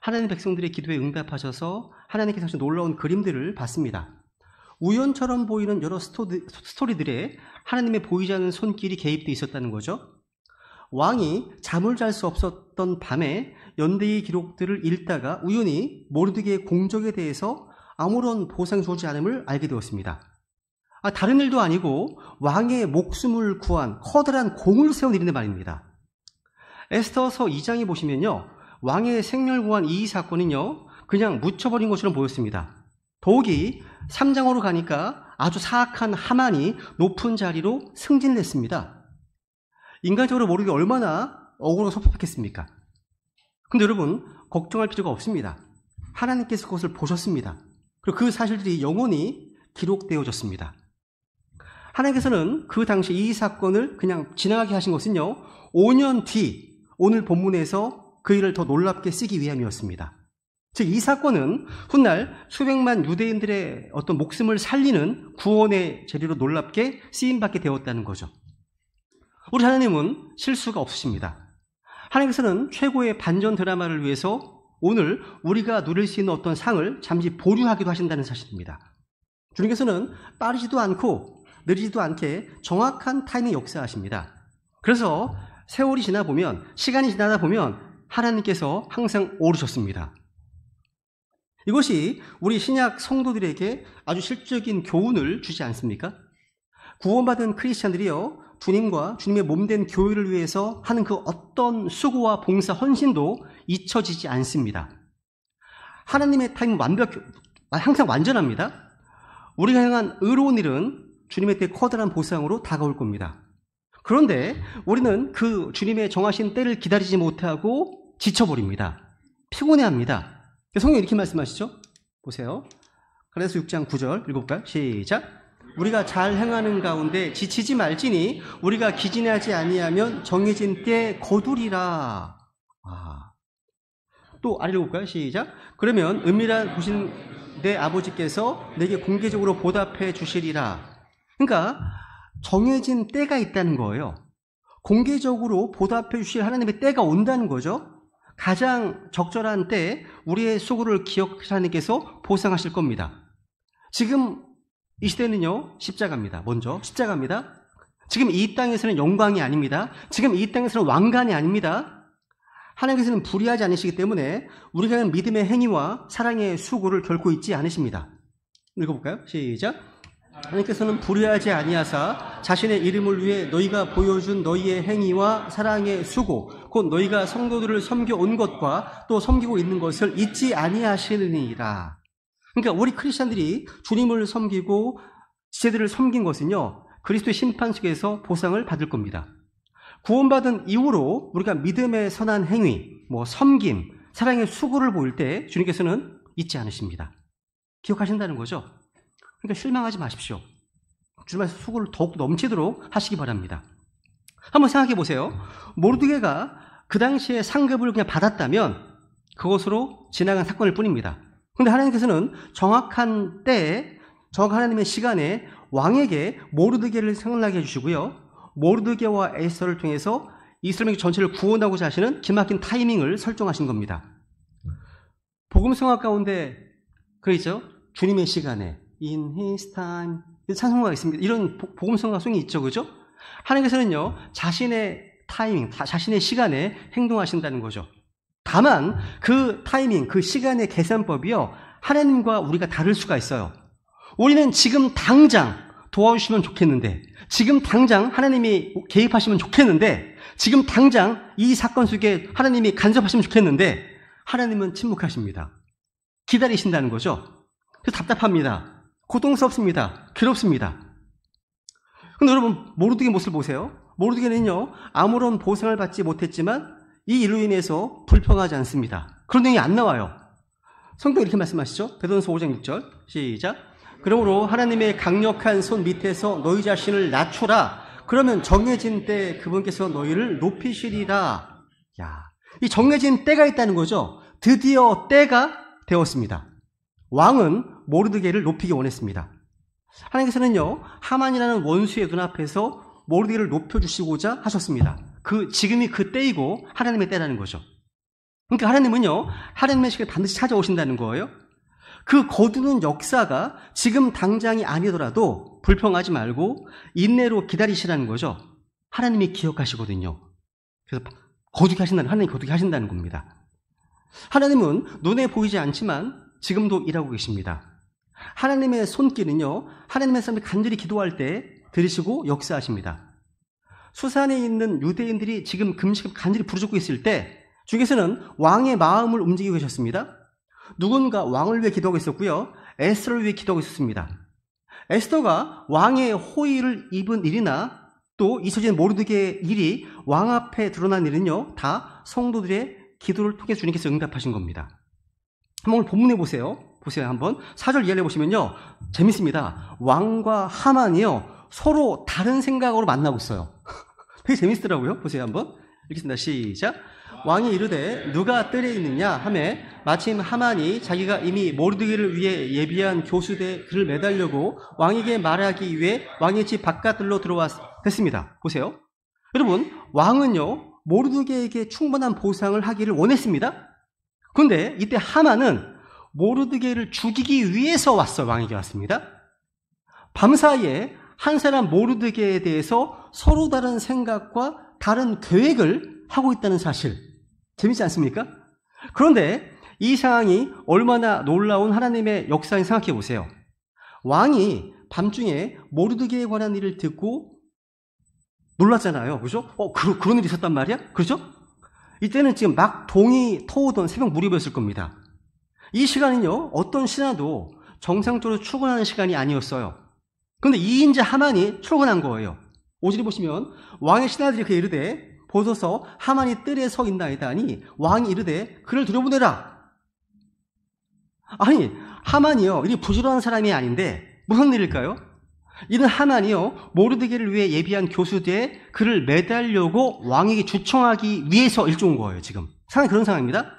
하나님 백성들의 기도에 응답하셔서 하나님께서 하신 놀라운 그림들을 봤습니다. 우연처럼 보이는 여러 스토리들에 하나님의 보이지 않는 손길이 개입되어 있었다는 거죠. 왕이 잠을 잘 수 없었던 밤에 연대의 기록들을 읽다가 우연히 모르드게의 공적에 대해서 아무런 보상이 주어지지 않음을 알게 되었습니다. 다른 일도 아니고 왕의 목숨을 구한 커다란 공을 세운 일인데 말입니다. 에스더서 2장에 보시면요, 왕의 생명을 구한 이 사건은요 그냥 묻혀버린 것처럼 보였습니다. 더욱이 3장으로 가니까 아주 사악한 하만이 높은 자리로 승진을 했습니다. 인간적으로 모르게 얼마나 억울하고 섭섭했겠습니까? 근데 여러분, 걱정할 필요가 없습니다. 하나님께서 그것을 보셨습니다. 그리고 그 사실들이 영원히 기록되어졌습니다. 하나님께서는 그 당시 이 사건을 그냥 지나가게 하신 것은요, 5년 뒤 오늘 본문에서 그 일을 더 놀랍게 쓰기 위함이었습니다. 즉, 이 사건은 훗날 수백만 유대인들의 어떤 목숨을 살리는 구원의 재료로 놀랍게 쓰임받게 되었다는 거죠. 우리 하나님은 실수가 없으십니다. 하나님께서는 최고의 반전 드라마를 위해서 오늘 우리가 누릴 수 있는 어떤 상을 잠시 보류하기도 하신다는 사실입니다. 주님께서는 빠르지도 않고 느리지도 않게 정확한 타이밍 역사하십니다. 그래서 세월이 지나 보면, 시간이 지나다 보면 하나님께서 항상 오르셨습니다. 이것이 우리 신약 성도들에게 아주 실질적인 교훈을 주지 않습니까? 구원받은 크리스찬들이요, 주님과 주님의 몸된 교회를 위해서 하는 그 어떤 수고와 봉사, 헌신도 잊혀지지 않습니다. 하나님의 타임은 항상 완전합니다. 우리가 행한 의로운 일은 주님의 때 커다란 보상으로 다가올 겁니다. 그런데 우리는 그 주님의 정하신 때를 기다리지 못하고 지쳐버립니다. 피곤해합니다. 성경이 이렇게 말씀하시죠? 보세요. 갈라디아서 6장 9절 읽어볼까요? 시작. 우리가 잘 행하는 가운데 지치지 말지니 우리가 기진하지 아니하면 정해진 때에 거두리라. 또 아래로 볼까요? 시작. 그러면 은밀한 보신 내 아버지께서 내게 공개적으로 보답해 주시리라. 그러니까 정해진 때가 있다는 거예요. 공개적으로 보답해 주실 하나님의 때가 온다는 거죠. 가장 적절한 때에 우리의 수고를 기억하시는 하나님께서 보상하실 겁니다. 지금 이 시대는요, 십자가입니다. 먼저 십자가입니다. 지금 이 땅에서는 영광이 아닙니다. 지금 이 땅에서는 왕관이 아닙니다. 하나님께서는 불의하지 않으시기 때문에 우리가 하는 믿음의 행위와 사랑의 수고를 결코 잊지 않으십니다. 읽어볼까요? 시작. 하나님께서는 불의하지 아니하사 자신의 이름을 위해 너희가 보여준 너희의 행위와 사랑의 수고, 곧 너희가 성도들을 섬겨온 것과 또 섬기고 있는 것을 잊지 아니하시느니라. 그러니까 우리 크리스찬들이 주님을 섬기고 지체들을 섬긴 것은요, 그리스도의 심판 속에서 보상을 받을 겁니다. 구원받은 이후로 우리가 믿음의 선한 행위, 섬김, 사랑의 수고를 보일 때 주님께서는 잊지 않으십니다. 기억하신다는 거죠. 그러니까 실망하지 마십시오. 주님의 수고를 더욱 넘치도록 하시기 바랍니다. 한번 생각해 보세요. 모르드게가 그 당시에 상급을 그냥 받았다면 그것으로 지나간 사건일 뿐입니다. 그런데 하나님께서는 정확한 때에, 정확한 하나님의 시간에 왕에게 모르드게를 생각나게 해주시고요, 모르드게와 에스더를 통해서 이스라엘 전체를 구원하고자 하시는 기막힌 타이밍을 설정하신 겁니다. 복음성화 가운데 그러죠. 주님의 시간에 In His time 찬송가가 있습니다. 이런 복음성가송이 있죠, 그죠? 하나님께서는요, 자신의 타이밍, 자신의 시간에 행동하신다는 거죠. 다만 그 타이밍, 그 시간의 계산법이요, 하나님과 우리가 다를 수가 있어요. 우리는 지금 당장 도와주시면 좋겠는데, 지금 당장 하나님이 개입하시면 좋겠는데, 지금 당장 이 사건 속에 하나님이 간섭하시면 좋겠는데, 하나님은 침묵하십니다. 기다리신다는 거죠. 그래서 답답합니다. 고통스럽습니다. 괴롭습니다. 근데 여러분, 모르드게 모습을 보세요. 모르드게는요, 아무런 보상을 받지 못했지만 이 일로 인해서 불평하지 않습니다. 그런 내용이 안 나와요. 성경이 이렇게 말씀하시죠. 베드로전서 5장 6절 시작. 그러므로 하나님의 강력한 손 밑에서 너희 자신을 낮춰라. 그러면 정해진 때 그분께서 너희를 높이시리라. 이 정해진 때가 있다는 거죠. 드디어 때가 되었습니다. 왕은 모르드게를 높이기 원했습니다. 하나님께서는요, 하만이라는 원수의 눈앞에서 모르드게를 높여주시고자 하셨습니다. 지금이 그 때이고 하나님의 때라는 거죠. 그러니까 하나님은요, 하나님의 시간에 반드시 찾아오신다는 거예요. 그 거두는 역사가 지금 당장이 아니더라도 불평하지 말고 인내로 기다리시라는 거죠. 하나님이 기억하시거든요. 그래서 거두게 하신다는, 하나님이 거두게 하신다는 겁니다. 하나님은 눈에 보이지 않지만 지금도 일하고 계십니다. 하나님의 손길은요, 하나님의 사람이 간절히 기도할 때 들으시고 역사하십니다. 수산에 있는 유대인들이 지금 금식을 간절히 부르짖고 있을 때 주께서는 왕의 마음을 움직이고 계셨습니다. 누군가 왕을 위해 기도하고 있었고요, 에스더를 위해 기도하고 있었습니다. 에스더가 왕의 호의를 입은 일이나 또 있어진 모르드게의 일이 왕 앞에 드러난 일은요, 다 성도들의 기도를 통해 주님께서 응답하신 겁니다. 한번 오늘 본문에 보세요. 한번 4절 이해해 보시면요, 재밌습니다. 왕과 하만이요, 서로 다른 생각으로 만나고 있어요. 되게 재밌더라고요. 보세요 한번. 읽겠습니다. 시작. 왕이 이르되 누가 뜰에 있느냐 하매 마침 하만이 자기가 이미 모르드게를 위해 예비한 교수대 그를 매달려고 왕에게 말하기 위해 왕의 집 바깥들로 들어왔습니다. 보세요. 여러분, 왕은요, 모르드게에게 충분한 보상을 하기를 원했습니다. 그런데 이때 하만은 모르드게를 죽이기 위해서 왔어요. 왕에게 왔습니다. 밤사이에 한 사람 모르드게에 대해서 서로 다른 생각과 다른 계획을 하고 있다는 사실, 재밌지 않습니까? 그런데 이 상황이 얼마나 놀라운 하나님의 역사인지 생각해 보세요. 왕이 밤중에 모르드게에 관한 일을 듣고 놀랐잖아요. 그죠? 그런 일이 있었단 말이야? 그죠? 이때는 지금 막 동이 터오던 새벽 무렵이었을 겁니다. 이 시간은요, 어떤 신하도 정상적으로 출근하는 시간이 아니었어요. 그런데 이 인자 하만이 출근한 거예요. 5절에 보시면 왕의 신하들이 그에 이르되 보소서 하만이 뜰에 서 있나이다 하니 왕이 이르되 그를 들여보내라. 아니, 하만이요, 이 부지런한 사람이 아닌데 무슨 일일까요? 이는 하만이요, 모르드게를 위해 예비한 교수대에 그를 매달려고 왕에게 주청하기 위해서 일종인 거예요. 지금 상당히 그런 상황입니다.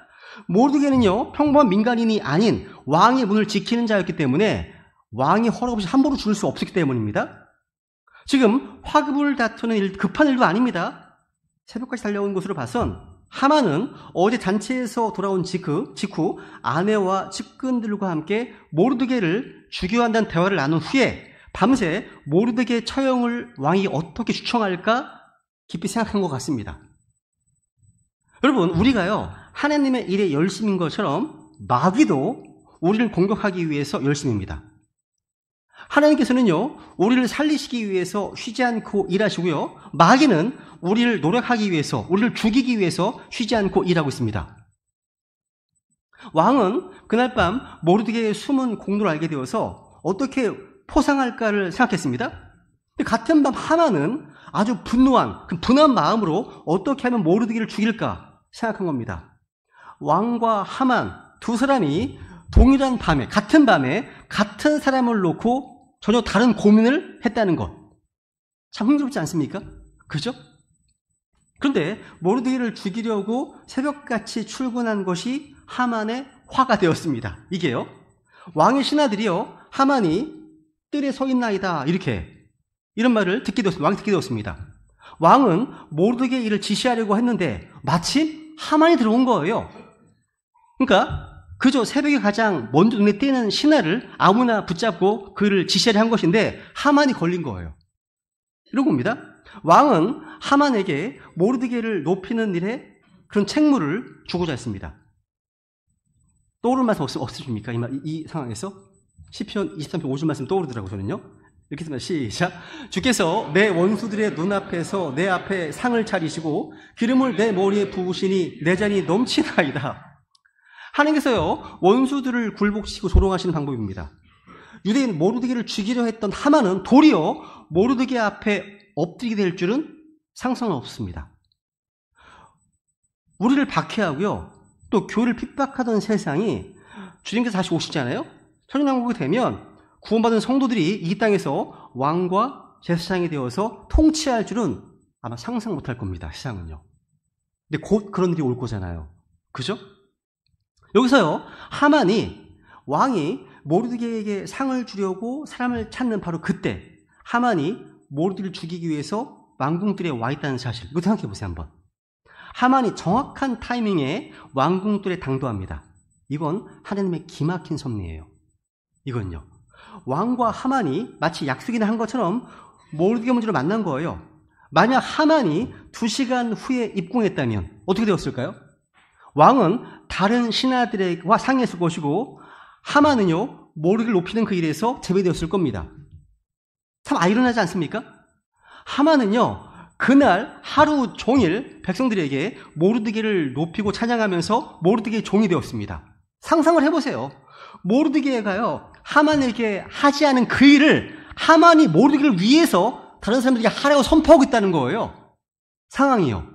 모르드게는요, 평범한 민간인이 아닌 왕의 문을 지키는 자였기 때문에 왕이 허락 없이 함부로 죽을 수 없었기 때문입니다. 지금 화급을 다투는 일, 급한 일도 아닙니다. 새벽까지 달려온 것으로 봐선 하만은 어제 잔치에서 돌아온 직후 아내와 측근들과 함께 모르드게를 죽여야 한다는 대화를 나눈 후에 밤새 모르드게 처형을 왕이 어떻게 주청할까 깊이 생각한 것 같습니다. 여러분, 우리가요, 하나님의 일에 열심인 것처럼 마귀도 우리를 공격하기 위해서 열심입니다. 하나님께서는요, 우리를 살리시기 위해서 쉬지 않고 일하시고요, 마귀는 우리를 노력하기 위해서, 우리를 죽이기 위해서 쉬지 않고 일하고 있습니다. 왕은 그날 밤 모르드게의 숨은 공로를 알게 되어서 어떻게 포상할까를 생각했습니다. 같은 밤 하만은 아주 분한 마음으로 어떻게 하면 모르드게를 죽일까 생각한 겁니다. 왕과 하만 두 사람이 동일한 밤에, 같은 밤에 같은 사람을 놓고 전혀 다른 고민을 했다는 것. 참 흥미롭지 않습니까? 그죠? 그런데 모르드게를 죽이려고 새벽같이 출근한 것이 하만의 화가 되었습니다. 이게요, 왕의 신하들이요, 하만이 뜰에 서 있나이다 이런 말을 듣게 되었습니다. 왕이 듣게 되었습니다. 왕은 모르드게의 일을 지시하려고 했는데 마침 하만이 들어온 거예요. 그러니까 그저 새벽에 가장 먼저 눈에 띄는 신하를 아무나 붙잡고 그를 지시하려 한 것인데 하만이 걸린 거예요. 이런 겁니다. 왕은 하만에게 모르드게를 높이는 일에 그런 책무를 주고자 했습니다. 떠오르는 말씀 없으십니까? 이 상황에서? 시편 23편 5절 말씀 떠오르더라고요. 저는요. 이렇게 했습니다. 시작. 주께서 내 원수들의 눈앞에서 내 앞에 상을 차리시고 기름을 내 머리에 부으시니 내 잔이 넘치나이다. 하나님께서요, 원수들을 굴복시키고 조롱하시는 방법입니다. 유대인 모르드게를 죽이려 했던 하만은 도리어 모르드게 앞에 엎드리게 될 줄은 상상은 없습니다. 우리를 박해하고요, 또 교회를 핍박하던 세상이 주님께서 다시 오시잖아요. 천년왕국이 되면 구원받은 성도들이 이 땅에서 왕과 제사장이 되어서 통치할 줄은 아마 상상 못할 겁니다. 세상은요. 근데 곧 그런 일이 올 거잖아요. 그죠? 여기서요, 하만이 왕이 모르드게에게 상을 주려고 사람을 찾는 바로 그때 하만이 모르드게를 죽이기 위해서 왕궁들에 와 있다는 사실, 이거 생각해 보세요 한번. 하만이 정확한 타이밍에 왕궁 뜰에 당도합니다. 이건 하나님의 기막힌 섭리예요. 이건요. 왕과 하만이 마치 약속이나 한 것처럼 모르드게 문제로 만난 거예요. 만약 하만이 2시간 후에 입궁했다면 어떻게 되었을까요? 왕은 다른 신하들과 상의했을 것이고 하만은요, 모르드게를 높이는 그 일에서 제외되었을 겁니다. 참 아이러니하지 않습니까? 하만은요, 그날 하루 종일 백성들에게 모르드게를 높이고 찬양하면서 모르드게의 종이 되었습니다. 상상을 해보세요. 모르드게가요, 하만에게 하지 않은 그 일을 하만이 모르드게를 위해서 다른 사람들에게 하라고 선포하고 있다는 거예요. 상황이요.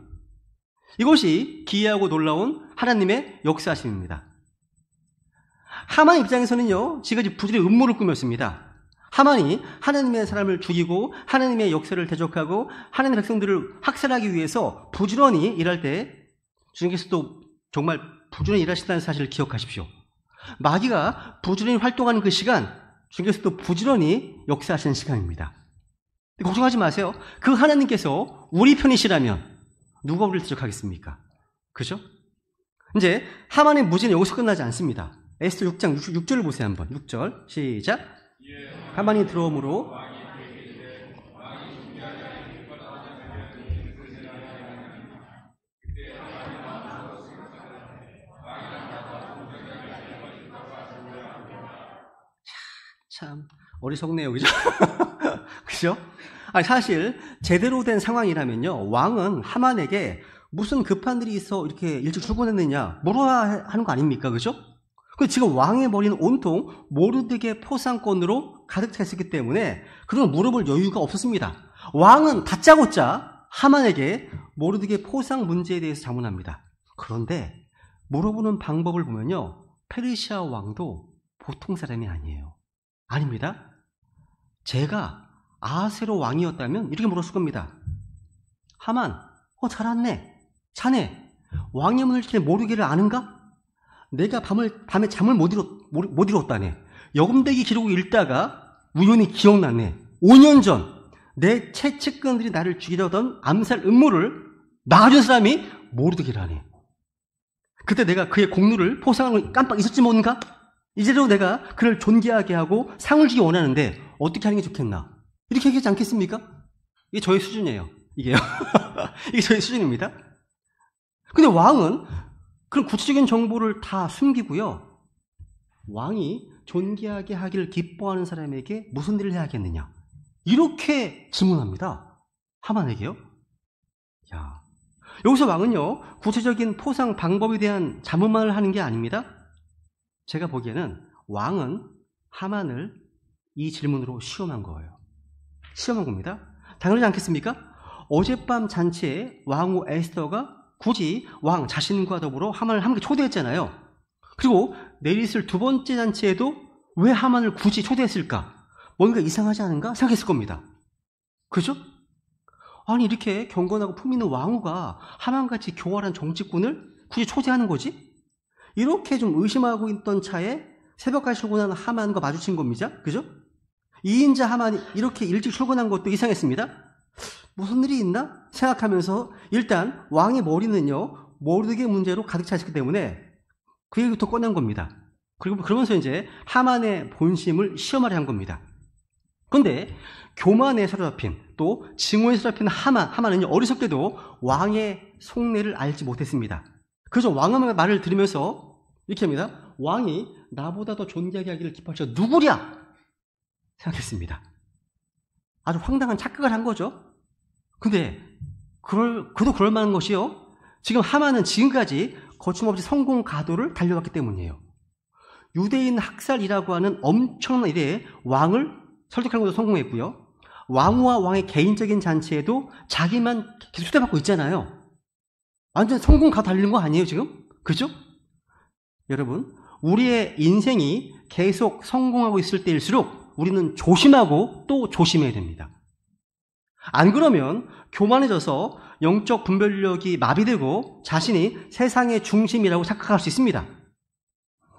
이것이 기이하고 놀라운 하나님의 역사하심입니다. 하만 입장에서는요, 지금까지 부지런히 음모를 꾸몄습니다. 하만이 하나님의 사람을 죽이고 하나님의 역사를 대적하고 하나님의 백성들을 학살하기 위해서 부지런히 일할 때 주님께서도 정말 부지런히 일하신다는 사실을 기억하십시오. 마귀가 부지런히 활동하는 그 시간, 주님께서도 부지런히 역사하시는 시간입니다. 걱정하지 마세요. 그 하나님께서 우리 편이시라면 누가 우리를 대적하겠습니까? 그죠? 이제 하만의 무지는 여기서 끝나지 않습니다. 에스더 6장 6절을 보세요. 한번 6절 시작. 하만이 들어오므로 참 어리석네요. 그죠? 그죠? 아니, 사실 제대로 된 상황이라면요, 왕은 하만에게 무슨 급한 일이 있어 이렇게 일찍 출근했느냐 물어야 하는 거 아닙니까? 그죠? 근데 지금 왕의 머리는 온통 모르드게 포상권으로 가득 차 있었기 때문에 그런 물어볼 여유가 없었습니다. 왕은 다짜고짜 하만에게 모르드게 포상 문제에 대해서 자문합니다. 그런데 물어보는 방법을 보면요, 페르시아 왕도 보통 사람이 아니에요. 아닙니다. 제가 아하스웨로 왕이었다면 이렇게 물었을 겁니다. 하만, 잘 왔네. 자네, 왕의 문을 지키는 모르드게를 아는가? 내가 밤에 잠을 못 이뤘다네. 여금대기 기록을 읽다가 우연히 기억났네. 5년 전 내 채측근들이 나를 죽이려던 암살 음모를 막아준 사람이 모르드게라네. 그때 내가 그의 공로를 포상하는 걸 깜빡 잊었지 뭔가? 이제라도 내가 그를 존귀하게 하고 상을 주기 원하는데 어떻게 하는 게 좋겠나? 이렇게 얘기하지 않겠습니까? 이게 저의 수준이에요. 이게요. 이게 저의 수준입니다. 근데 왕은 그런 구체적인 정보를 다 숨기고요. 왕이 존귀하게 하기를 기뻐하는 사람에게 무슨 일을 해야겠느냐? 이렇게 질문합니다. 하만에게요. 야, 여기서 왕은요, 구체적인 포상 방법에 대한 자문만을 하는 게 아닙니다. 제가 보기에는 왕은 하만을 이 질문으로 시험한 거예요. 시험한 겁니다. 당연하지 않겠습니까? 어젯밤 잔치에 왕후 에스더가 굳이 왕 자신과 더불어 하만을 함께 초대했잖아요. 그리고 내일 있을 두 번째 잔치에도 왜 하만을 굳이 초대했을까? 뭔가 이상하지 않은가 생각했을 겁니다. 그죠? 아니, 이렇게 경건하고 품 있는 왕후가 하만같이 교활한 정치꾼을 굳이 초대하는 거지? 이렇게 좀 의심하고 있던 차에 새벽까지 출근하는 하만과 마주친 겁니다. 그죠? 2인자 하만이 이렇게 일찍 출근한 것도 이상했습니다. 무슨 일이 있나 생각하면서 일단 왕의 머리는요, 모르드게 문제로 가득 차 있기 때문에 그 얘기부터 꺼낸 겁니다. 그리고 그러면서 이제 하만의 본심을 시험하려 한 겁니다. 그런데 교만에 사로잡힌, 또 증오에 사로잡힌 하만은요, 어리석게도 왕의 속내를 알지 못했습니다. 그래서 왕의 말을 들으면서 이렇게 합니다. 왕이 나보다 더 존귀하게 하기를 기뻐할 자가 누구랴 생각했습니다. 아주 황당한 착각을 한 거죠. 근데 그도 그럴 만한 것이요, 지금 하만은 지금까지 거침없이 성공 가도를 달려왔기 때문이에요. 유대인 학살이라고 하는 엄청난 일에 왕을 설득하는 것도 성공했고요, 왕후와 왕의 개인적인 잔치에도 자기만 계속 초대받고 있잖아요. 완전 성공 가도 달리는 거 아니에요 지금? 그죠? 여러분, 우리의 인생이 계속 성공하고 있을 때일수록 우리는 조심하고 또 조심해야 됩니다. 안 그러면 교만해져서 영적 분별력이 마비되고 자신이 세상의 중심이라고 착각할 수 있습니다.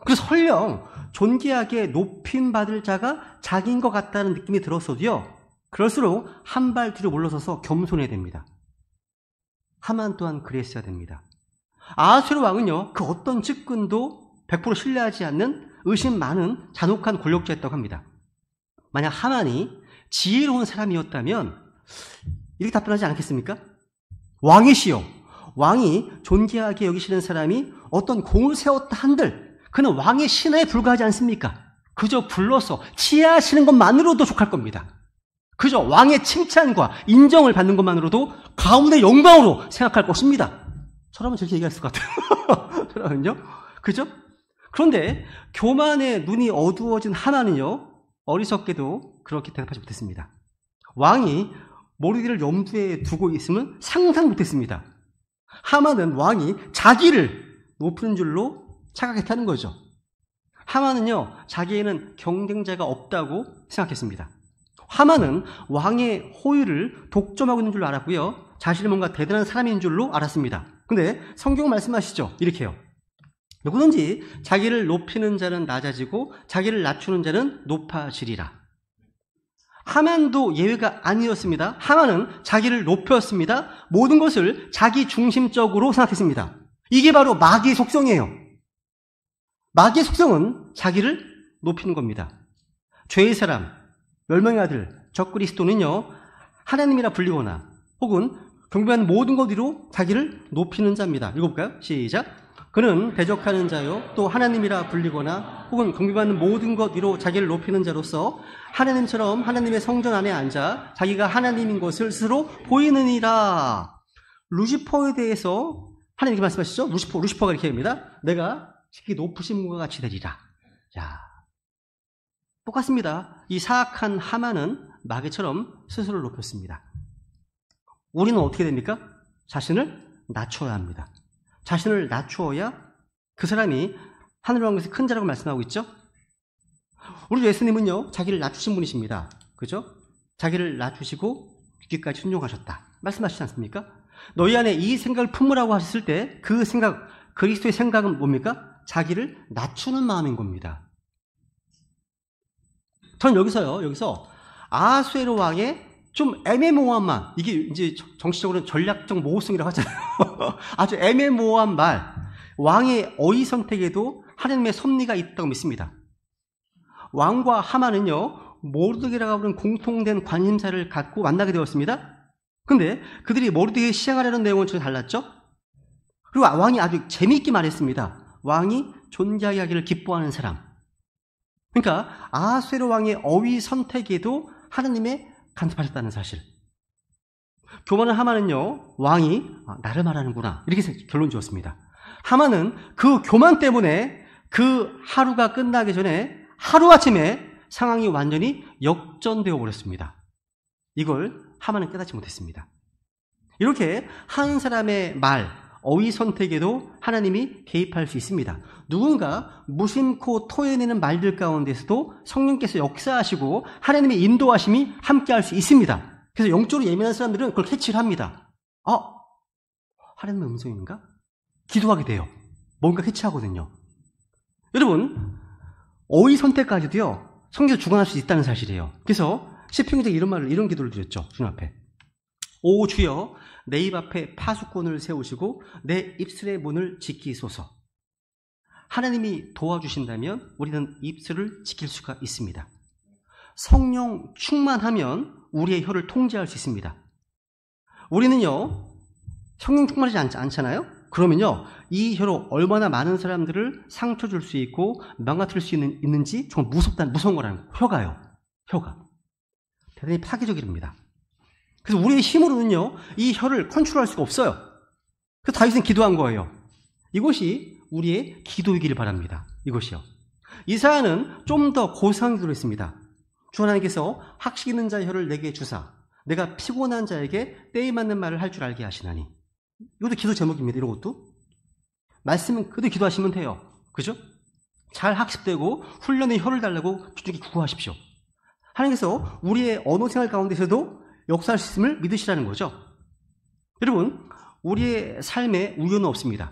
그래서 설령 존귀하게 높임받을 자가 자기인 것 같다는 느낌이 들었어도요, 그럴수록 한 발 뒤로 물러서서 겸손해야 됩니다. 하만 또한 그랬어야 됩니다. 아하수에로 왕은요, 그 어떤 측근도 100% 신뢰하지 않는 의심 많은 잔혹한 권력자였다고 합니다. 만약 하만이 지혜로운 사람이었다면 이렇게 답변하지 않겠습니까? 왕이시여, 왕이 존귀하게 여기시는 사람이 어떤 공을 세웠다 한들 그는 왕의 신하에 불과하지 않습니까? 그저 불러서 치하하시는 것만으로도 족할 겁니다. 그저 왕의 칭찬과 인정을 받는 것만으로도 가운데 영광으로 생각할 것입니다. 저라면 저렇게 얘기했을 것 같아요. 저라면요. 그죠? 그런데 교만의 눈이 어두워진 하만은요, 어리석게도 그렇게 대답하지 못했습니다. 왕이 모르기를 염두에 두고 있음은 상상 못했습니다. 하만은 왕이 자기를 높이는 줄로 착각했다는 거죠. 하만은요, 자기에는 경쟁자가 없다고 생각했습니다. 하만은 왕의 호의를 독점하고 있는 줄로 알았고요. 자신이 뭔가 대단한 사람인 줄로 알았습니다. 근데 성경 말씀하시죠. 이렇게요. 누구든지 자기를 높이는 자는 낮아지고 자기를 낮추는 자는 높아지리라. 하만도 예외가 아니었습니다. 하만은 자기를 높였습니다. 모든 것을 자기 중심적으로 생각했습니다. 이게 바로 마귀의 속성이에요. 마귀의 속성은 자기를 높이는 겁니다. 죄의 사람, 멸망의 아들, 적그리스도는요, 하나님이라 불리거나 혹은 경배하는 모든 것 위로 자기를 높이는 자입니다. 읽어볼까요? 시작. 그는 대적하는 자요, 또 하나님이라 불리거나 혹은 경배받는 모든 것 위로 자기를 높이는 자로서 하나님처럼 하나님의 성전 안에 앉아 자기가 하나님인 것을 스스로 보이느니라. 루시퍼에 대해서 하나님께 말씀하시죠? 루시퍼가 이렇게 합니다. 내가 지극히 높으신 분과 같이 되리라. 야, 똑같습니다. 이 사악한 하만은 마귀처럼 스스로를 높였습니다. 우리는 어떻게 됩니까? 자신을 낮춰야 합니다. 자신을 낮추어야 그 사람이 하늘 왕국에서 큰 자라고 말씀하고 있죠? 우리 예수님은요, 자기를 낮추신 분이십니다. 그죠? 자기를 낮추시고 죽기까지 순종하셨다. 말씀하시지 않습니까? 너희 안에 이 생각을 품으라고 하셨을 때 그 생각, 그리스도의 생각은 뭡니까? 자기를 낮추는 마음인 겁니다. 저는 여기서 아하수에로 왕의 좀 애매모호한 말, 이게 이제 정치적으로는 전략적 모호성이라고 하잖아요. 아주 애매모호한 말, 왕의 어휘 선택에도 하나님의 섭리가 있다고 믿습니다. 왕과 하만은요, 모르드게라고 하는 공통된 관심사를 갖고 만나게 되었습니다. 근데 그들이 모르드게에 시행하려는 내용은 전혀 달랐죠? 그리고 왕이 아주 재미있게 말했습니다. 왕이 존귀하게 하기를 기뻐하는 사람. 그러니까 아하수에로 왕의 어휘 선택에도 하나님의 간섭하셨다는 사실. 교만한 하만은요, 왕이 나를 말하는구나 이렇게 결론 지었습니다. 하만은 그 교만 때문에 그 하루가 끝나기 전에 하루아침에 상황이 완전히 역전되어 버렸습니다. 이걸 하만은 깨닫지 못했습니다. 이렇게 한 사람의 말, 어휘 선택에도 하나님이 개입할 수 있습니다. 누군가 무심코 토해내는 말들 가운데서도 성령께서 역사하시고 하나님의 인도하심이 함께할 수 있습니다. 그래서 영적으로 예민한 사람들은 그걸 캐치를 합니다. 하나님의 음성인가? 기도하게 돼요. 뭔가 캐치하거든요. 여러분, 어휘 선택까지도요, 성경에서 주관할 수 있다는 사실이에요. 그래서 시편기자 이런 기도를 드렸죠. 주님 앞에. 오 주여, 내 입 앞에 파수꾼을 세우시고 내 입술의 문을 지키소서. 하나님이 도와주신다면 우리는 입술을 지킬 수가 있습니다. 성령 충만하면 우리의 혀를 통제할 수 있습니다. 우리는요, 성령 충만하지 않잖아요? 그러면요, 이 혀로 얼마나 많은 사람들을 상처 줄 수 있고 망가뜨릴 수 있는지 정말 무서운 거라는 거예요. 혀가. 대단히 파괴적입니다. 그래서 우리의 힘으로는요, 이 혀를 컨트롤할 수가 없어요. 그래서 다윗은 기도한 거예요. 이것이 우리의 기도이기를 바랍니다. 이것이요. 이사야는 좀 더 고상한 기도를 했습니다. 주 하나님께서 학식 있는 자의 혀를 내게 주사 내가 피곤한 자에게 때에 맞는 말을 할 줄 알게 하시나니. 이것도 기도 제목입니다. 이런 것도. 말씀은 그대로 기도하시면 돼요. 그죠? 잘 학습되고 훈련의 혀를 달라고 주님께 구하십시오. 하나님께서 우리의 언어 생활 가운데서도 역사할 수 있음을 믿으시라는 거죠. 여러분, 우리의 삶에 우연은 없습니다.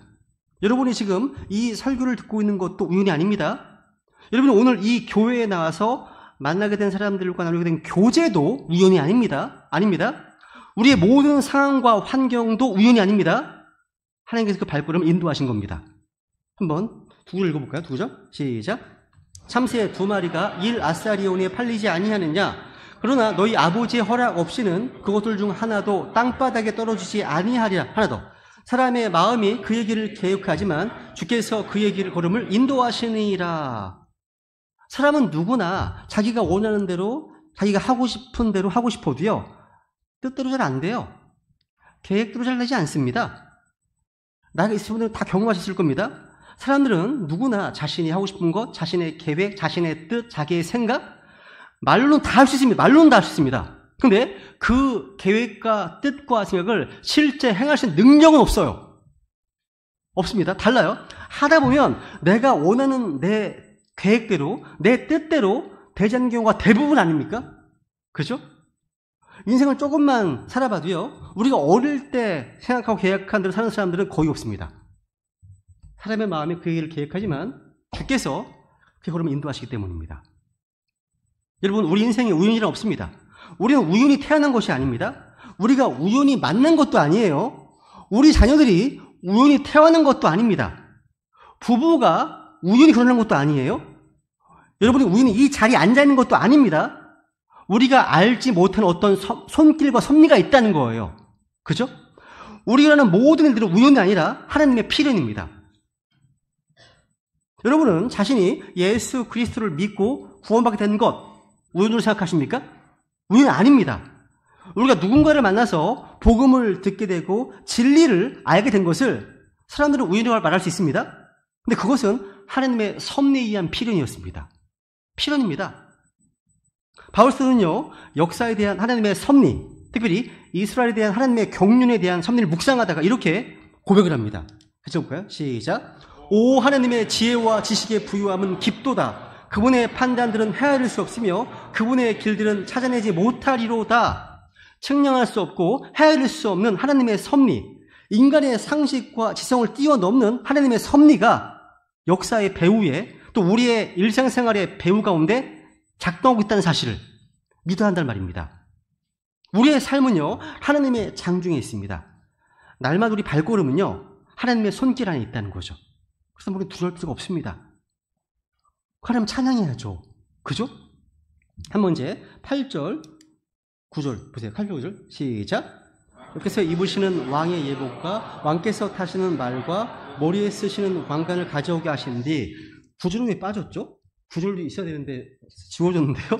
여러분이 지금 이 설교를 듣고 있는 것도 우연이 아닙니다. 여러분이 오늘 이 교회에 나와서 만나게 된 사람들과 나누게 된 교제도 우연이 아닙니다. 우리의 모든 상황과 환경도 우연이 아닙니다. 하나님께서 그 발걸음을 인도하신 겁니다. 한번 두 구절 읽어볼까요? 두 구절 시작. 참새 두 마리가 1아사리온에 팔리지 아니하느냐? 그러나 너희 아버지의 허락 없이는 그것들 중 하나도 땅바닥에 떨어지지 아니하리라. 하나 더. 사람의 마음이 그의 길을 계획하지만 주께서 그의 길 걸음을 인도하시니라. 사람은 누구나 자기가 원하는 대로, 자기가 하고 싶은 대로 하고 싶어도요, 뜻대로 잘 안 돼요. 계획대로 잘 되지 않습니다. 나이가 있으신 분들은 다 경험하셨을 겁니다. 사람들은 누구나 자신이 하고 싶은 것, 자신의 계획, 자신의 뜻, 자기의 생각, 말로는 다 할 수 있습니다. 말로는 다 할 수 있습니다. 근데 그 계획과 뜻과 생각을 실제 행할 수 있는 능력은 없어요. 없습니다. 달라요. 하다 보면 내가 원하는 내 계획대로, 내 뜻대로 되지 않는 경우가 대부분 아닙니까? 그렇죠? 인생을 조금만 살아봐도요, 우리가 어릴 때 생각하고 계획한 대로 사는 사람들은 거의 없습니다. 사람의 마음에 그 일을 계획하지만 주께서 그 걸음을 인도하시기 때문입니다. 여러분, 우리 인생에 우연이란 없습니다. 우리는 우연히 태어난 것이 아닙니다. 우리가 우연히 만난 것도 아니에요. 우리 자녀들이 우연히 태어난 것도 아닙니다. 부부가 우연히 결혼한 것도 아니에요. 여러분이 우연히 이 자리에 앉아있는 것도 아닙니다. 우리가 알지 못한 어떤 손길과 섭리가 있다는 거예요. 그죠? 우리가 하는 모든 일들은 우연이 아니라 하나님의 필연입니다. 여러분은 자신이 예수 그리스도를 믿고 구원받게 된 것 우연으로 생각하십니까? 우연이 아닙니다. 우리가 누군가를 만나서 복음을 듣게 되고 진리를 알게 된 것을 사람들은 우연이라고 말할 수 있습니다. 근데 그것은 하나님의 섭리에 의한 필연이었습니다. 필연입니다. 바울서는요, 역사에 대한 하나님의 섭리, 특별히 이스라엘에 대한 하나님의 경륜에 대한 섭리를 묵상하다가 이렇게 고백을 합니다. 같이 볼까요? 시작. 오 하나님의 지혜와 지식의 부유함은 깊도다. 그분의 판단들은 헤아릴 수 없으며 그분의 길들은 찾아내지 못하리로다. 측량할 수 없고 헤아릴 수 없는 하나님의 섭리, 인간의 상식과 지성을 뛰어넘는 하나님의 섭리가 역사의 배후에 또 우리의 일상생활의 배후 가운데 작동하고 있다는 사실을 믿어야 한다는 말입니다. 우리의 삶은요, 하나님의 장중에 있습니다. 날마다 우리 발걸음은요, 하나님의 손길 안에 있다는 거죠. 그래서 우리는 두려울 필요가 없습니다. 하나님 찬양해야죠. 그죠? 한번 이제 8절, 9절 보세요. 8절, 9절 시작. 여기서 입으시는 왕의 예복과 왕께서 타시는 말과 머리에 쓰시는 왕관을 가져오게 하신 뒤 9절은 왜 빠졌죠? 9절도 있어야 되는데 지워졌는데요.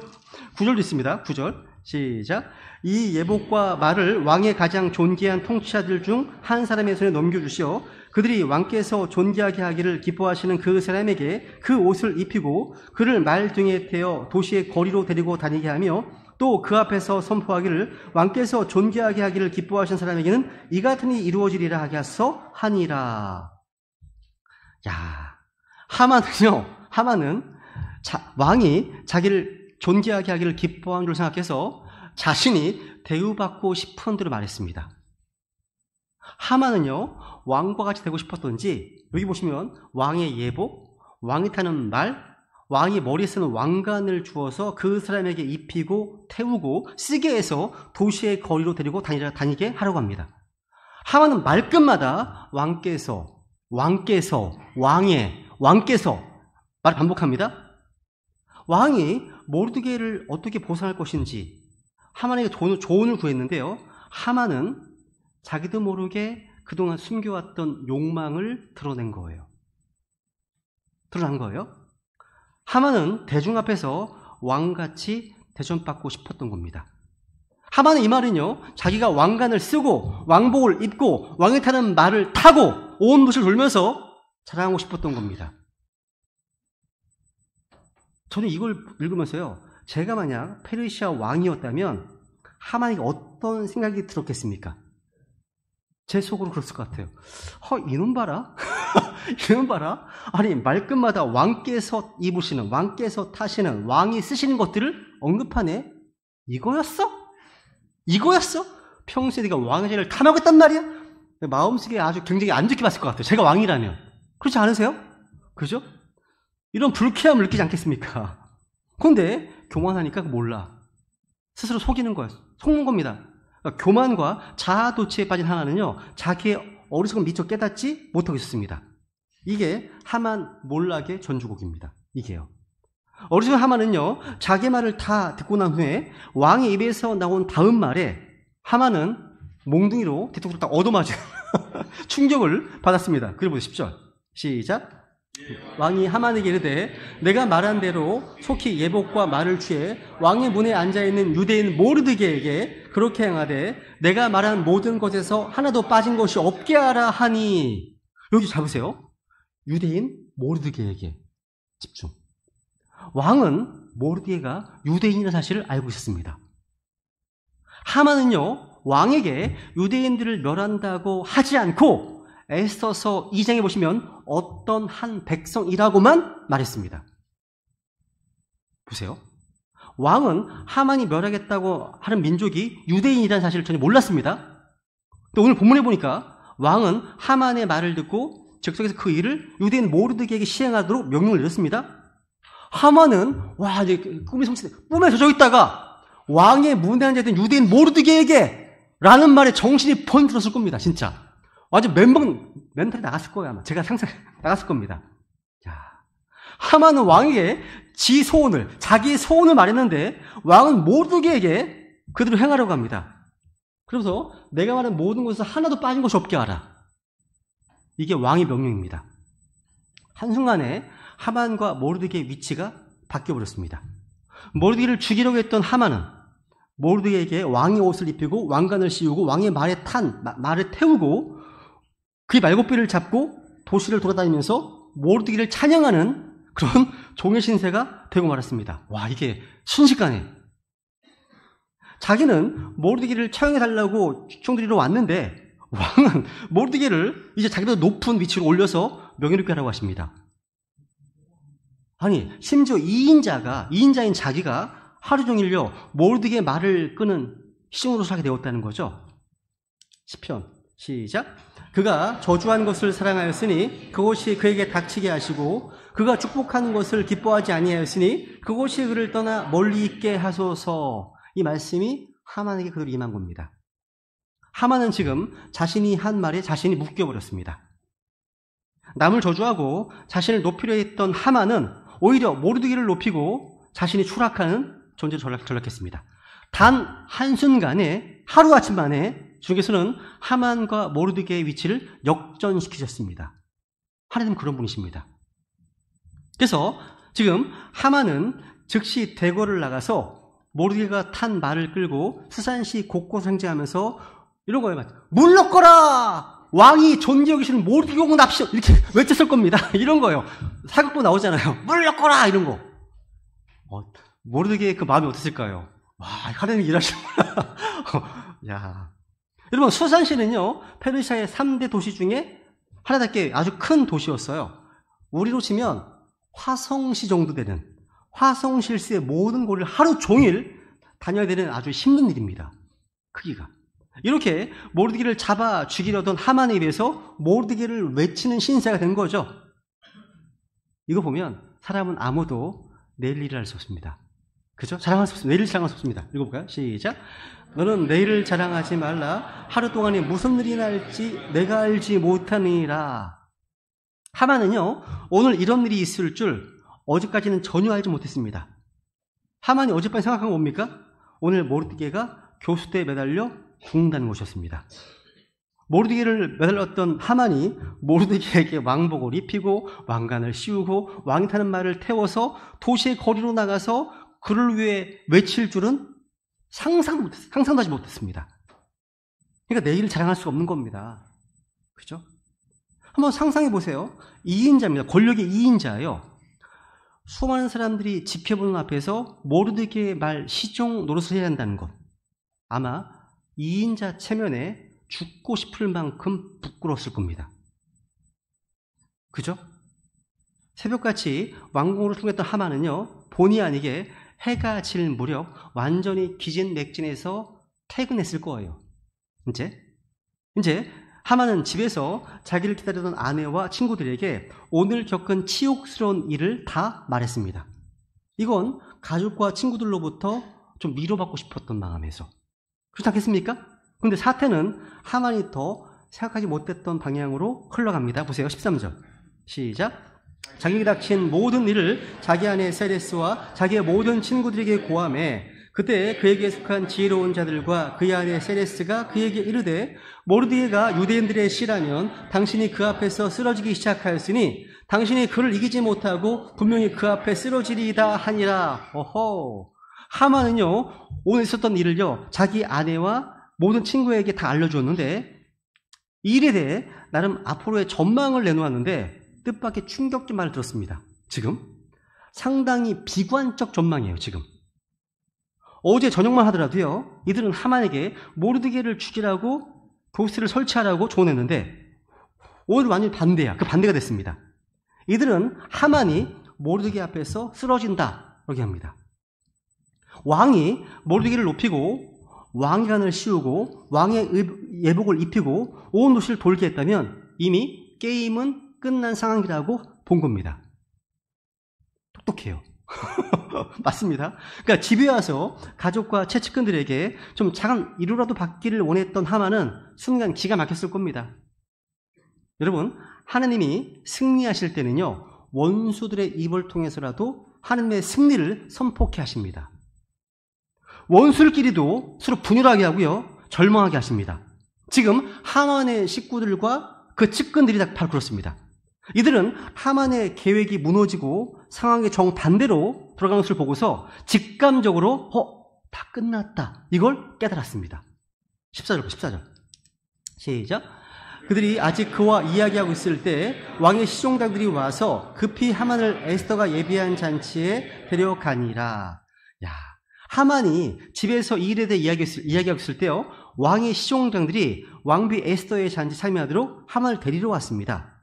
9절도 있습니다. 9절 시작. 이 예복과 말을 왕의 가장 존귀한 통치자들 중 한 사람의 손에 넘겨주시어 그들이 왕께서 존귀하게 하기를 기뻐하시는 그 사람에게 그 옷을 입히고 그를 말 등에 태워 도시의 거리로 데리고 다니게 하며 또 그 앞에서 선포하기를 왕께서 존귀하게 하기를 기뻐하시는 사람에게는 이 같은 일이 이루어지리라 하게 하니라. 야, 하만은 왕이 자기를 존귀하게 하기를 기뻐하는 줄 생각해서 자신이 대우받고 싶은 대로 말했습니다. 하만은요, 왕과 같이 되고 싶었던지, 여기 보시면 왕의 예복, 왕이 타는 말, 왕이 머리에 쓰는 왕관을 주어서 그 사람에게 입히고 태우고 쓰게 해서 도시의 거리로 데리고 다니게 하려고 합니다. 하만은 말끝마다 왕께서 말을 반복합니다. 왕이 모르드게를 어떻게 보상할 것인지 하만에게 조언을 구했는데요. 하만은 자기도 모르게 그동안 숨겨왔던 욕망을 드러난 거예요. 하만은 대중 앞에서 왕같이 대접받고 싶었던 겁니다. 하만은 이 말은요, 자기가 왕관을 쓰고 왕복을 입고 왕이 타는 말을 타고 온 도시를 돌면서 자랑하고 싶었던 겁니다. 저는 이걸 읽으면서요, 제가 만약 페르시아 왕이었다면 하만에게 어떤 생각이 들었겠습니까? 제 속으로 그랬을 것 같아요. 이놈 봐라. 이놈 봐라. 아니, 말끝마다 왕께서 입으시는, 왕께서 타시는, 왕이 쓰시는 것들을 언급하네. 이거였어? 평소에 네가 왕의 자리를 탐하겠단 말이야? 마음속에 아주 굉장히 안 좋게 봤을 것 같아요. 제가 왕이라면. 그렇지 않으세요? 그죠? 이런 불쾌함을 느끼지 않겠습니까? 그런데 교만하니까 몰라. 스스로 속이는 거예요. 속는 겁니다. 그러니까 교만과 자아도취에 빠진 하만은요, 자기의 어리석음을 미처 깨닫지 못하고 있었습니다. 이게 하만 몰락의 전주곡입니다. 이게요. 어리석은 하만은요, 자기 말을 다 듣고 난 후에 왕의 입에서 나온 다음 말에 하만은 몽둥이로 뒤통수를 딱 얻어맞은 충격을 받았습니다. 그래 보십시오. 시작. 왕이 하만에게 이르되 내가 말한 대로 속히 예복과 말을 취해 왕의 문에 앉아있는 유대인 모르드게에게 그렇게 행하되 내가 말한 모든 것에서 하나도 빠진 것이 없게 하라 하니. 여기 잡으세요. 유대인 모르드게에게 집중. 왕은 모르드게가 유대인이라는 사실을 알고 있었습니다. 하만은요, 왕에게 유대인들을 멸한다고 하지 않고 에스더서 2장에 보시면 어떤 한 백성이라고만 말했습니다. 보세요. 왕은 하만이 멸하겠다고 하는 민족이 유대인이라는 사실을 전혀 몰랐습니다. 근데 오늘 본문에 보니까 왕은 하만의 말을 듣고 즉석에서 그 일을 유대인 모르드게에게 시행하도록 명령을 내렸습니다. 하만은 와, 이제 꿈이 성취돼. 꿈에 젖어 있다가 왕의 문에 앉아있던 유대인 모르드게에게 라는 말에 정신이 번 들었을 겁니다. 진짜. 완전 멘탈이 나갔을 거예요. 아마 제가 상상 나갔을 겁니다. 야, 하만은 왕에게 자기의 소원을 말했는데 왕은 모르드게에게 그대로 행하려고 합니다. 그래서 내가 말한 모든 것에서 하나도 빠진 것이 없게 하라. 이게 왕의 명령입니다. 한순간에 하만과 모르드게의 위치가 바뀌어버렸습니다. 모르드게를 죽이려고 했던 하만은 모르드게에게 왕의 옷을 입히고 왕관을 씌우고 왕의 말을 태우고 그의 말고삐를 잡고 도시를 돌아다니면서 모르드게를 찬양하는 그런 종의 신세가 되고 말았습니다. 와, 이게 순식간에. 자기는 모르드게를 처형해달라고 총드리러 왔는데 왕은 모르드게를 이제 자기보다 높은 위치로 올려서 명예롭게 하라고 하십니다. 아니, 심지어 2인자인 자기가 하루 종일요, 모르드게 말을 끄는 시종으로 살게 되었다는 거죠. 시편, 시작. 그가 저주한 것을 사랑하였으니 그것이 그에게 닥치게 하시고 그가 축복하는 것을 기뻐하지 아니하였으니 그것이 그를 떠나 멀리 있게 하소서. 이 말씀이 하만에게 그대로 임한 겁니다. 하만은 지금 자신이 한 말에 자신이 묶여버렸습니다. 남을 저주하고 자신을 높이려 했던 하만은 오히려 모르드게를 높이고 자신이 추락하는 존재로 전락했습니다. 단 한순간에, 하루아침 만에 주께서는 하만과 모르드게의 위치를 역전시키셨습니다. 하나님 그런 분이십니다. 그래서 지금 하만은 즉시 대궐을 나가서 모르드게가 탄 말을 끌고 수산시 곳곳 행진하면서 이런 거예요. 물러거라! 왕이 존재 여기시는 모르드게 오고 납시오! 이렇게 외쳤을 겁니다. 이런 거예요. 사극도 나오잖아요. 물러거라! 이런 거. 모르드게의 그 마음이 어땠을까요? 와, 하나님이 일하시는구나. 야. 여러분, 수산시는요, 페르시아의 3대 도시 중에 하나답게 아주 큰 도시였어요. 우리로 치면 화성시 정도 되는, 화성실세의 모든 곳을 하루 종일 다녀야 되는 아주 힘든 일입니다. 크기가. 이렇게 모르드게를 잡아 죽이려던 하만에 비해서 모르드게를 외치는 신세가 된 거죠. 이거 보면 사람은 아무도 내일 일을 할 수 없습니다. 그죠? 자랑할 수 없습니다. 내일을 자랑할 수 없습니다. 읽어볼까요? 시작. 너는 내일을 자랑하지 말라. 하루 동안에 무슨 일이 날지 내가 알지 못하니라. 하만은요, 오늘 이런 일이 있을 줄 어제까지는 전혀 알지 못했습니다. 하만이 어젯밤에 생각한 건 뭡니까? 오늘 모르드게가 교수대에 매달려 죽는다는 것이었습니다. 모르드게를 매달렸던 하만이 모르드게에게 왕복을 입히고 왕관을 씌우고 왕이 타는 말을 태워서 도시의 거리로 나가서 그를 위해 외칠 줄은 상상도 하지 못했습니다. 그러니까 내일을 자랑할 수가 없는 겁니다. 그죠? 한번 상상해 보세요. 2인자입니다. 권력의 2인자예요. 수많은 사람들이 지켜보는 앞에서 모르드게의 말 시종 노릇을 해야 한다는 것. 아마 2인자 체면에 죽고 싶을 만큼 부끄러웠을 겁니다. 그죠? 새벽같이 왕궁으로 출근했던 하만은요, 본의 아니게 해가 질 무렵 완전히 기진맥진해서 퇴근했을 거예요. 이제 하만은 집에서 자기를 기다리던 아내와 친구들에게 오늘 겪은 치욕스러운 일을 다 말했습니다. 이건 가족과 친구들로부터 좀 위로받고 싶었던 마음에서. 그렇지 않겠습니까? 근데 사태는 하만이 더 생각하지 못했던 방향으로 흘러갑니다. 보세요. 13절. 시작. 자기에게 닥친 모든 일을 자기 아내 세레스와 자기의 모든 친구들에게 고하매 그때 그에게 속한 지혜로운 자들과 그의 아내 세레스가 그에게 이르되 모르드게가 유대인들의 씨라면 당신이 그 앞에서 쓰러지기 시작하였으니 당신이 그를 이기지 못하고 분명히 그 앞에 쓰러지리이다 하니라. 어허. 하만은요, 오늘 있었던 일을요, 자기 아내와 모든 친구에게 다 알려주었는데 이 일에 대해 나름 앞으로의 전망을 내놓았는데 뜻밖의 충격적인 말을 들었습니다. 지금 상당히 비관적 전망이에요. 지금 어제 저녁만 하더라도요, 이들은 하만에게 모르드게를 죽이라고 도스를 설치하라고 조언했는데 오늘 완전히 반대야. 그 반대가 됐습니다. 이들은 하만이 모르드게 앞에서 쓰러진다 이렇게 합니다. 왕이 모르드게를 높이고 왕관을 씌우고 왕의 예복을 입히고 온 도시를 돌게 했다면 이미 게임은 끝난 상황이라고 본 겁니다. 똑똑해요. 맞습니다. 그러니까 집에 와서 가족과 최측근들에게 좀 작은 이루라도 받기를 원했던 하만은 순간 기가 막혔을 겁니다. 여러분, 하나님이 승리하실 때는요, 원수들의 입을 통해서라도 하나님의 승리를 선포케 하십니다. 원수들끼리도 서로 분열하게 하고요, 절망하게 하십니다. 지금 하만의 식구들과 그 측근들이 다 바로 그렇습니다. 이들은 하만의 계획이 무너지고 상황의 정반대로 돌아가는 것을 보고서 직감적으로 다 끝났다, 이걸 깨달았습니다. 14절 시작. 그들이 아직 그와 이야기하고 있을 때 왕의 시종자들이 와서 급히 하만을 에스더가 예비한 잔치에 데려가니라. 야, 하만이 집에서 이 일에 대해 이야기하고 있을 때요, 왕의 시종장들이 왕비 에스더의 잔치 참여하도록 하만을 데리러 왔습니다.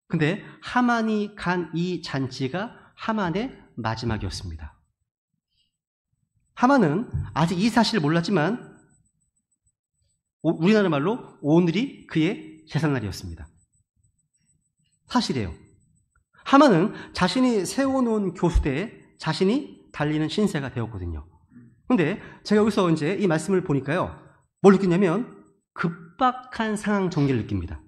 근데 하만이 간 이 잔치가 하만의 마지막이었습니다. 하만은 아직 이 사실을 몰랐지만 우리나라 말로 오늘이 그의 제삿날이었습니다. 사실이에요. 하만은 자신이 세워놓은 교수대에 자신이 달리는 신세가 되었거든요. 근데 제가 여기서 이제 이 말씀을 보니까요, 뭘 느끼냐면 급박한 상황 전개를 느낍니다.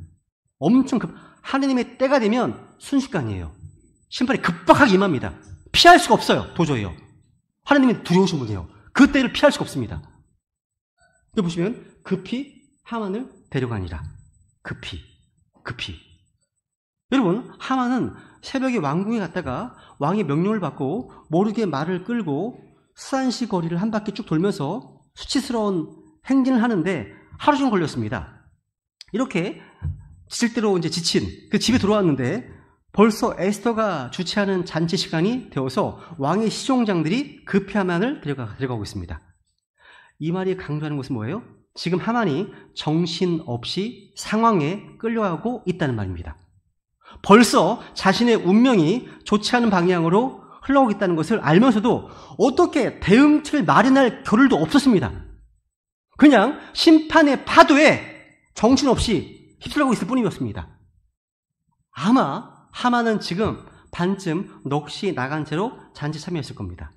엄청 하느님의 때가 되면 순식간이에요. 심판이 급박하게 임합니다. 피할 수가 없어요. 도저히요. 하느님이 두려우신 분이에요. 그 때를 피할 수가 없습니다. 여기 보시면 급히 하만을 데려가니라. 급히. 여러분, 하만은 새벽에 왕궁에 갔다가 왕의 명령을 받고 모르게 말을 끌고 수산시 거리를 한 바퀴 쭉 돌면서 수치스러운 행진을 하는데 하루 종일 걸렸습니다. 이렇게 지칠 대로 이제 지친 그 집에 들어왔는데 벌써 에스더가 주최하는 잔치 시간이 되어서 왕의 시종장들이 급히 하만을 데려가고 있습니다. 이 말이 강조하는 것은 뭐예요? 지금 하만이 정신없이 상황에 끌려가고 있다는 말입니다. 벌써 자신의 운명이 좋지 않은 방향으로 흘러가고 있다는 것을 알면서도 어떻게 대응책을 마련할 겨를도 없었습니다. 그냥 심판의 파도에 정신없이 휩쓸려가고 있을 뿐이었습니다. 아마 하만은 지금 반쯤 넋이 나간 채로 잔치 참여했을 겁니다.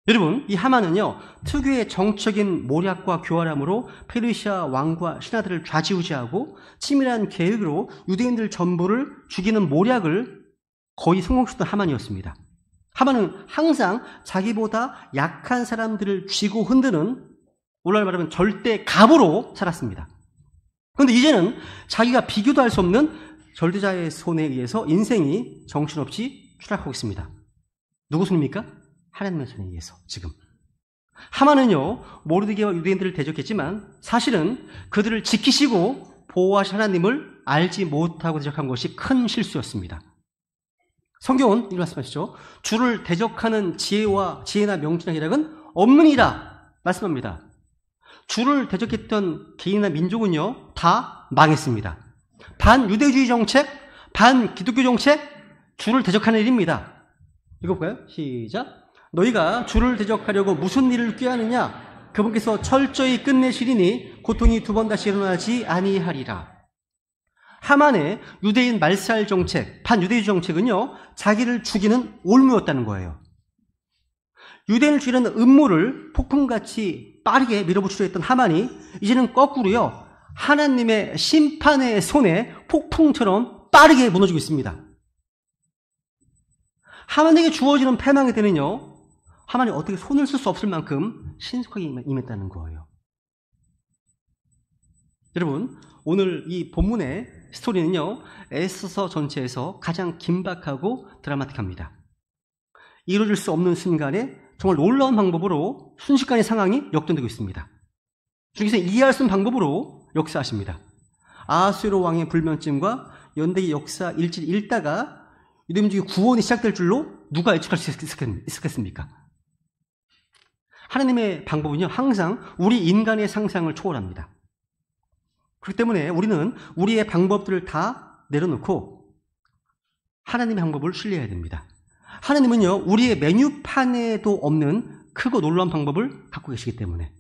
여러분, 이 하만은요, 특유의 정적인 모략과 교활함으로 페르시아 왕과 신하들을 좌지우지하고 치밀한 계획으로 유대인들 전부를 죽이는 모략을 거의 성공시켰던 하만이었습니다. 하만은 항상 자기보다 약한 사람들을 쥐고 흔드는, 오늘날 말하면 절대 갑으로 살았습니다. 그런데 이제는 자기가 비교도 할 수 없는 절대자의 손에 의해서 인생이 정신없이 추락하고 있습니다. 누구 손입니까? 하나님의 손에 의해서 지금. 하만은요, 모르드게와 유대인들을 대적했지만 사실은 그들을 지키시고 보호하신 하나님을 알지 못하고 대적한 것이 큰 실수였습니다. 성경은 이렇게 말씀하시죠. 주를 대적하는 지혜나 명철이나 희락은 없느니라 말씀합니다. 주를 대적했던 개인이나 민족은요, 다 망했습니다. 반유대주의 정책, 반기독교 정책, 주를 대적하는 일입니다. 읽어볼까요? 시작. 너희가 주를 대적하려고 무슨 일을 꾀하느냐? 그분께서 철저히 끝내시리니 고통이 두 번 다시 일어나지 아니하리라. 하만의 유대인 말살 정책, 반유대주의 정책은요, 자기를 죽이는 올무였다는 거예요. 유대인을 죽이려는 음모를 폭풍같이 빠르게 밀어붙이려 했던 하만이 이제는 거꾸로요, 하나님의 심판의 손에 폭풍처럼 빠르게 무너지고 있습니다. 하만에게 주어지는 패망의 때는요, 하만이 어떻게 손을 쓸 수 없을 만큼 신속하게 임했다는 거예요. 여러분, 오늘 이 본문의 스토리는요, 에스더 전체에서 가장 긴박하고 드라마틱합니다. 이루어질 수 없는 순간에 정말 놀라운 방법으로 순식간에 상황이 역전되고 있습니다. 주께서 이해할 수 없는 방법으로 역사하십니다. 아수에로 왕의 불면증과 연대기 역사 일지를 읽다가 유대민족의 구원이 시작될 줄로 누가 예측할 수 있었겠습니까? 하나님의 방법은요, 항상 우리 인간의 상상을 초월합니다. 그렇기 때문에 우리는 우리의 방법들을 다 내려놓고 하나님의 방법을 신뢰해야 됩니다. 하나님은요, 우리의 메뉴판에도 없는 크고 놀라운 방법을 갖고 계시기 때문에.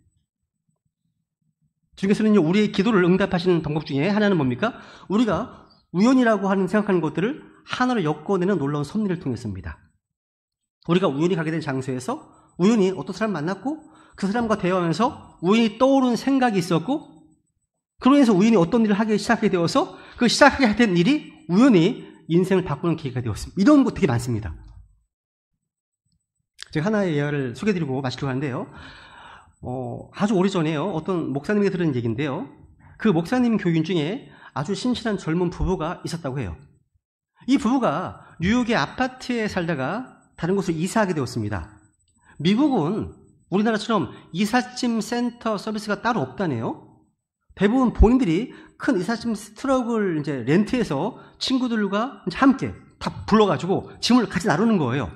주께서는요, 우리의 기도를 응답하시는 방법 중에 하나는 뭡니까? 우리가 우연이라고 생각하는 것들을 하나로 엮어내는 놀라운 섭리를 통해서입니다. 우리가 우연히 가게 된 장소에서 우연히 어떤 사람 만났고 그 사람과 대화하면서 우연히 떠오르는 생각이 있었고, 그로 인해서 우연히 어떤 일을 하기 시작하게 되어서 그 시작하게 된 일이 우연히 인생을 바꾸는 계기가 되었습니다. 이런 것 되게 많습니다. 제가 하나의 예화를 소개해드리고 마치려고 하는데요. 아주 오래전에요, 어떤 목사님에게 들은 얘기인데요. 그 목사님 교인 중에 아주 신실한 젊은 부부가 있었다고 해요. 이 부부가 뉴욕의 아파트에 살다가 다른 곳으로 이사하게 되었습니다. 미국은 우리나라처럼 이삿짐 센터 서비스가 따로 없다네요. 대부분 본인들이 큰 이삿짐 트럭을 이제 렌트해서 친구들과 이제 함께 다 불러가지고 짐을 같이 나누는 거예요.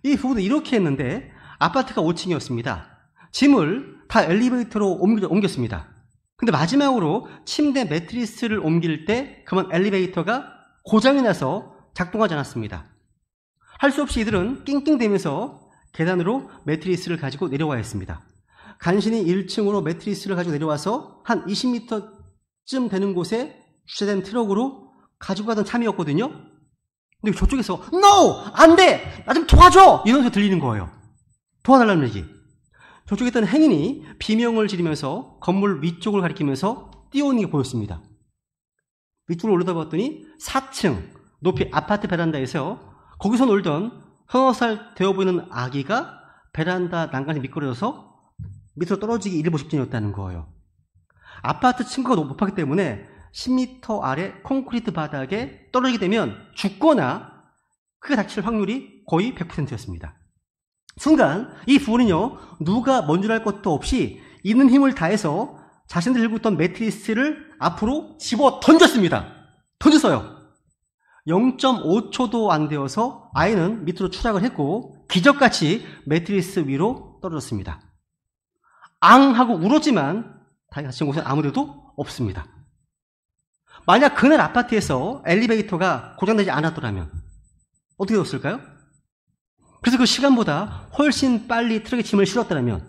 이 부부도 이렇게 했는데 아파트가 5층이었습니다. 짐을 다 엘리베이터로 옮겼습니다. 근데 마지막으로 침대 매트리스를 옮길 때 그만 엘리베이터가 고장이 나서 작동하지 않았습니다. 할 수 없이 이들은 낑낑대면서 계단으로 매트리스를 가지고 내려와야 했습니다. 간신히 1층으로 매트리스를 가지고 내려와서 한 20m쯤 되는 곳에 주차된 트럭으로 가지고 가던 참이었거든요. 근데 저쪽에서 No! 안 돼! 나 좀 도와줘! 이런 소리 들리는 거예요. 도와달라는 얘기. 저쪽에 있던 행인이 비명을 지르면서 건물 위쪽을 가리키면서 뛰어오는 게 보였습니다. 위쪽으로 올라다봤더니 4층 높이 아파트 베란다에서 거기서 놀던 3살 되어 보이는 아기가 베란다 난간에 미끄러져서 밑으로 떨어지기 일보 직전이었다는 거예요. 아파트 층고가 너무 높았기 때문에 10m 아래 콘크리트 바닥에 떨어지게 되면 죽거나 크게 다칠 확률이 거의 100%였습니다. 순간 이 부부는요, 누가 뭔 줄 알 것도 없이 있는 힘을 다해서 자신들이 들고 있던 매트리스를 앞으로 집어 던졌습니다. 던졌어요. 0.5초도 안 되어서 아이는 밑으로 추락을 했고 기적같이 매트리스 위로 떨어졌습니다. 앙 하고 울었지만 다시 다친 곳은 아무데도 없습니다. 만약 그날 아파트에서 엘리베이터가 고장나지 않았더라면 어떻게 되었을까요? 그래서 그 시간보다 훨씬 빨리 트럭에 짐을 실었더라면,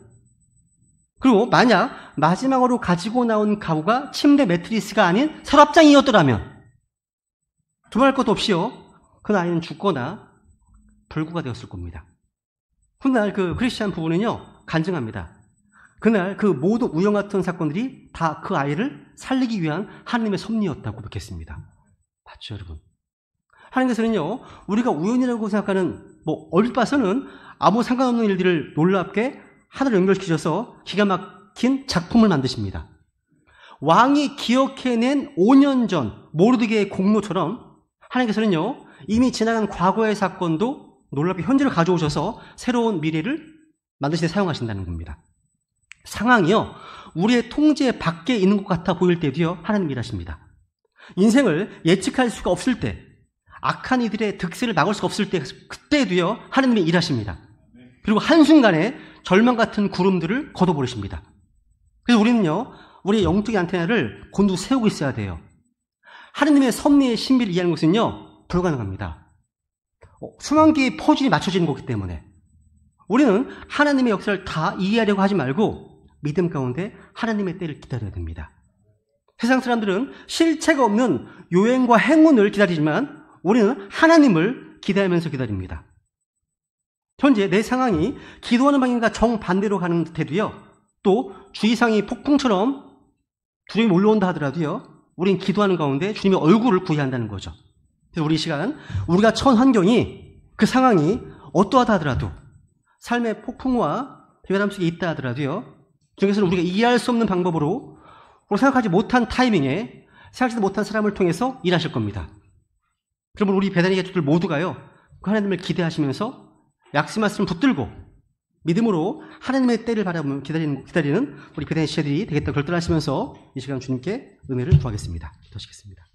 그리고 만약 마지막으로 가지고 나온 가구가 침대 매트리스가 아닌 서랍장이었더라면 두말할 것도 없이요, 그 아이는 죽거나 불구가 되었을 겁니다. 훗날 그 크리스찬 부부는요, 간증합니다. 그날 그 모든 우연 같은 사건들이 다 그 아이를 살리기 위한 하나님의 섭리였다고 고백했습니다. 맞죠, 여러분? 하나님께서는요, 우리가 우연이라고 생각하는 얼핏 봐서는 아무 상관없는 일들을 놀랍게 하나로 연결시키셔서 기가 막힌 작품을 만드십니다. 왕이 기억해낸 5년 전 모르드게의 공로처럼 하나님께서는요, 이미 지나간 과거의 사건도 놀랍게 현재를 가져오셔서 새로운 미래를 만드시는 데 사용하신다는 겁니다. 상황이요, 우리의 통제 밖에 있는 것 같아 보일 때도요, 하나님 일하십니다. 인생을 예측할 수가 없을 때, 악한 이들의 득세를 막을 수가 없을 때, 그때도요, 하나님이 일하십니다. 그리고 한순간에 절망 같은 구름들을 걷어버리십니다. 그래서 우리는요, 우리의 영적인 안테나를 곤두 세우고 있어야 돼요. 하나님의 섭리의 신비를 이해하는 것은요, 불가능합니다. 수만 개의 퍼즐이 맞춰지는 거기 때문에 우리는 하나님의 역사를 다 이해하려고 하지 말고 믿음 가운데 하나님의 때를 기다려야 됩니다. 세상 사람들은 실체가 없는 요행과 행운을 기다리지만 우리는 하나님을 기다리면서 기다립니다. 현재 내 상황이 기도하는 방향과 정반대로 가는 듯해도요, 또 주위상이 폭풍처럼 두려움이 몰려온다 하더라도요, 우린 기도하는 가운데 주님의 얼굴을 구해야 한다는 거죠. 그래서 우리 이 시간, 우리가 처한 환경이, 그 상황이 어떠하다 하더라도, 삶의 폭풍과 대화담 속에 있다 하더라도요, 중에서는 우리가 이해할 수 없는 방법으로, 우리가 생각하지 못한 타이밍에, 생각지도 못한 사람을 통해서 일하실 겁니다. 그러면 우리 베다니 가족들 모두가요, 그 하나님을 기대하시면서 약속 말씀을 붙들고 믿음으로 하나님의 때를 바라보며 기다리는 우리 베다니 지체들이 되겠다고 결단하시면서 이 시간 주님께 은혜를 구하겠습니다. 기도하시겠습니다.